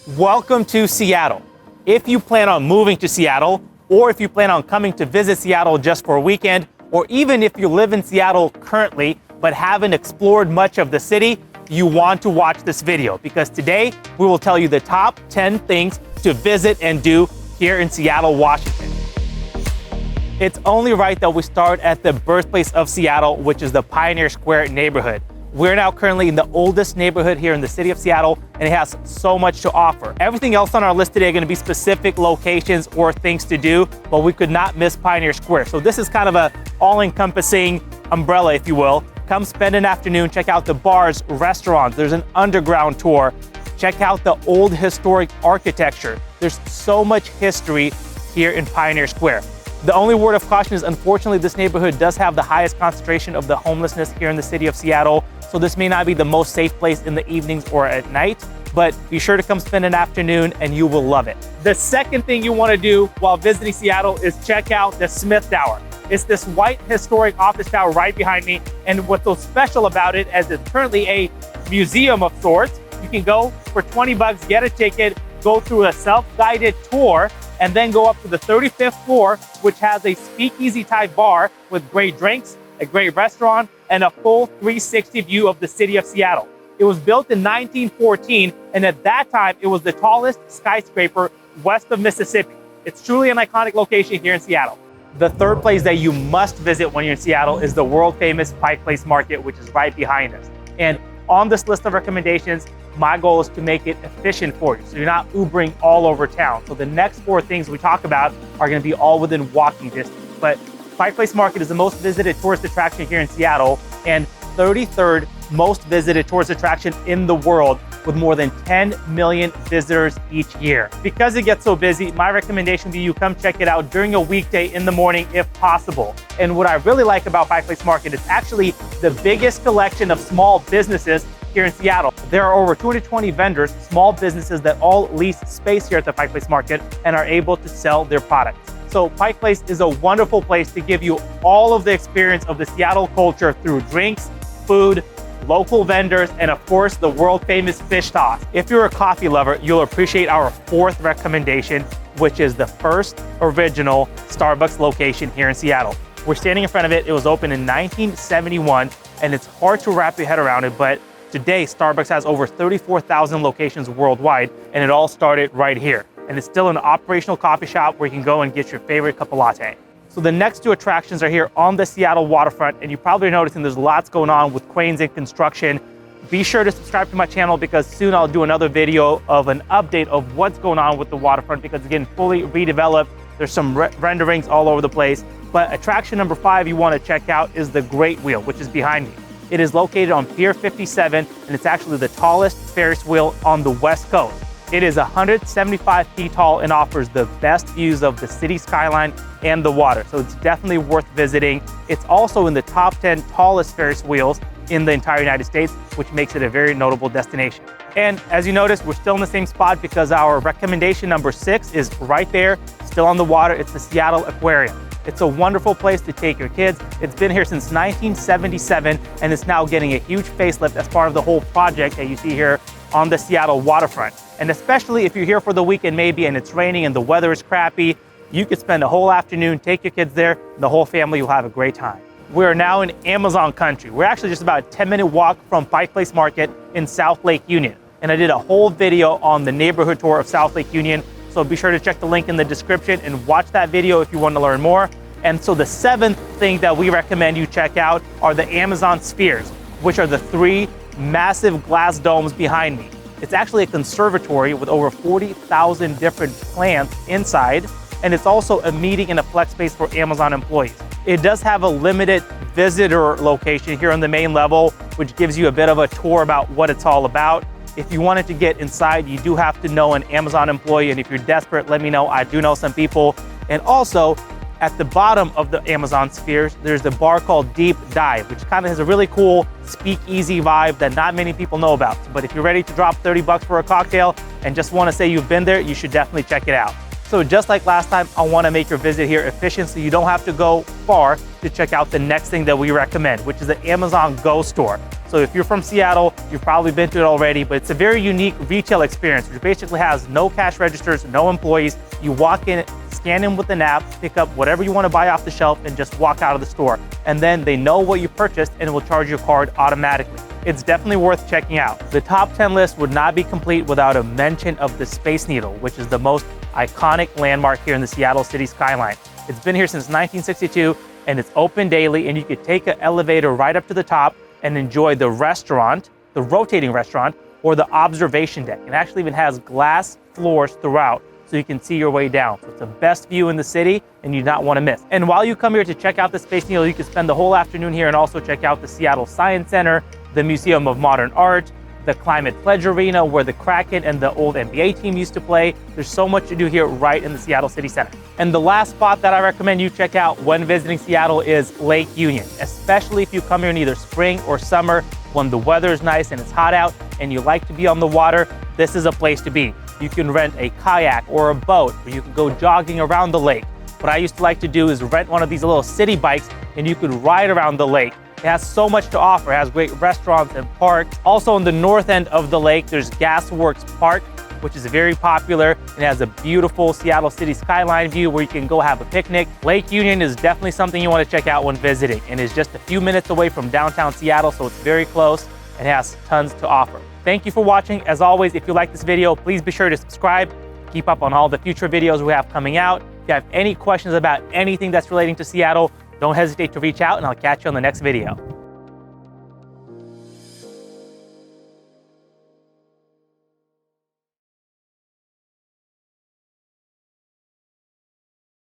Welcome to Seattle. If you plan on moving to Seattle, or if you plan on coming to visit Seattle just for a weekend, or even if you live in Seattle currently but haven't explored much of the city, you want to watch this video because today we will tell you the top 10 things to visit and do here in Seattle, Washington. It's only right that we start at the birthplace of Seattle, which is the Pioneer Square neighborhood. We're now currently in the oldest neighborhood here in the city of Seattle, and it has so much to offer. Everything else on our list today are gonna be specific locations or things to do, but we could not miss Pioneer Square. So this is kind of a all-encompassing umbrella, if you will. Come spend an afternoon, check out the bars, restaurants, there's an underground tour. Check out the old historic architecture. There's so much history here in Pioneer Square. The only word of caution is, unfortunately, this neighborhood does have the highest concentration of the homelessness here in the city of Seattle, so this may not be the most safe place in the evenings or at night, but be sure to come spend an afternoon and you will love it. The second thing you want to do while visiting Seattle is check out the Smith Tower. It's this white historic office tower right behind me, and what's so special about it is it's currently a museum of sorts. You can go for 20 bucks, get a ticket, go through a self-guided tour, and then go up to the 35th floor, which has a speakeasy type bar with great drinks, a great restaurant, and a full 360 view of the city of Seattle. It was built in 1914, and at that time, it was the tallest skyscraper west of Mississippi. It's truly an iconic location here in Seattle. The third place that you must visit when you're in Seattle is the world famous Pike Place Market, which is right behind us. And on this list of recommendations, my goal is to make it efficient for you, so you're not Ubering all over town. So the next four things we talk about are gonna be all within walking distance. But Pike Place Market is the most visited tourist attraction here in Seattle and 33rd most visited tourist attraction in the world, with more than 10 million visitors each year. Because it gets so busy, my recommendation to you, come check it out during a weekday in the morning if possible. And what I really like about Pike Place Market is actually the biggest collection of small businesses here in Seattle. There are over 220 vendors, small businesses that all lease space here at the Pike Place Market and are able to sell their products. So Pike Place is a wonderful place to give you all of the experience of the Seattle culture through drinks, food, local vendors, and of course, the world famous fish toss. If you're a coffee lover, you'll appreciate our fourth recommendation, which is the first original Starbucks location here in Seattle. We're standing in front of it. It was opened in 1971, and it's hard to wrap your head around it, but today, Starbucks has over 34,000 locations worldwide, and it all started right here. And it's still an operational coffee shop where you can go and get your favorite cup of latte. So the next two attractions are here on the Seattle waterfront, and you probably are noticing there's lots going on with cranes and construction. Be sure to subscribe to my channel because soon I'll do another video of an update of what's going on with the waterfront because it's getting fully redeveloped. There's some renderings all over the place. But attraction number 5 you want to check out is the Great Wheel, which is behind me. It is located on Pier 57, and it's actually the tallest Ferris wheel on the West Coast. It is 175 feet tall and offers the best views of the city skyline and the water, so it's definitely worth visiting. It's also in the top 10 tallest Ferris wheels in the entire United States, which makes it a very notable destination. And as you notice, we're still in the same spot because our recommendation number 6 is right there, still on the water. It's the Seattle Aquarium. It's a wonderful place to take your kids. It's been here since 1977, and it's now getting a huge facelift as part of the whole project that you see here on the Seattle waterfront. And especially if you're here for the weekend maybe and it's raining and the weather is crappy, you could spend a whole afternoon, take your kids there, and the whole family will have a great time. We're now in Amazon country. We're actually just about a 10-minute walk from Pike Place Market in South Lake Union. And I did a whole video on the neighborhood tour of South Lake Union, so be sure to check the link in the description and watch that video if you want to learn more. And so the 7th thing that we recommend you check out are the Amazon Spheres, which are the 3 massive glass domes behind me. It's actually a conservatory with over 40,000 different plants inside, and it's also a meeting and a flex space for Amazon employees. It does have a limited visitor location here on the main level, which gives you a bit of a tour about what it's all about. If you wanted to get inside, you do have to know an Amazon employee, and if you're desperate, let me know. I do know some people. And also, at the bottom of the Amazon Spheres, there's the bar called Deep Dive, which kind of has a really cool speakeasy vibe that not many people know about. But if you're ready to drop 30 bucks for a cocktail and just want to say you've been there, you should definitely check it out. So just like last time, I want to make your visit here efficient so you don't have to go far to check out the next thing that we recommend, which is the Amazon Go store. So if you're from Seattle, you've probably been to it already, but it's a very unique retail experience, which basically has no cash registers, no employees. You walk in, scan in with an app, pick up whatever you want to buy off the shelf, and just walk out of the store. And then they know what you purchased and will charge your card automatically. It's definitely worth checking out. The top 10 list would not be complete without a mention of the Space Needle, which is the most iconic landmark here in the Seattle city skyline. It's been here since 1962, and it's open daily, and you could take an elevator right up to the top and enjoy the restaurant, the rotating restaurant, or the observation deck. It actually even has glass floors throughout, so you can see your way down. So it's the best view in the city, and you do not want to miss. And while you come here to check out the Space Needle, you can spend the whole afternoon here and also check out the Seattle Science Center, the Museum of Modern Art, the Climate Pledge Arena where the Kraken and the old NBA team used to play. There's so much to do here right in the Seattle City Center. And the last spot that I recommend you check out when visiting Seattle is Lake Union, especially if you come here in either spring or summer when the weather is nice and it's hot out and you like to be on the water. This is a place to be. You can rent a kayak or a boat, or you can go jogging around the lake. What I used to like to do is rent one of these little city bikes and you could ride around the lake. It has so much to offer. It has great restaurants and parks. Also on the north end of the lake, there's Gasworks Park, which is very popular. It has a beautiful Seattle city skyline view where you can go have a picnic. Lake Union is definitely something you want to check out when visiting, and is just a few minutes away from downtown Seattle, so it's very close and has tons to offer. Thank you for watching. As always, if you like this video, please be sure to subscribe. Keep up on all the future videos we have coming out. If you have any questions about anything that's relating to Seattle, don't hesitate to reach out, and I'll catch you on the next video.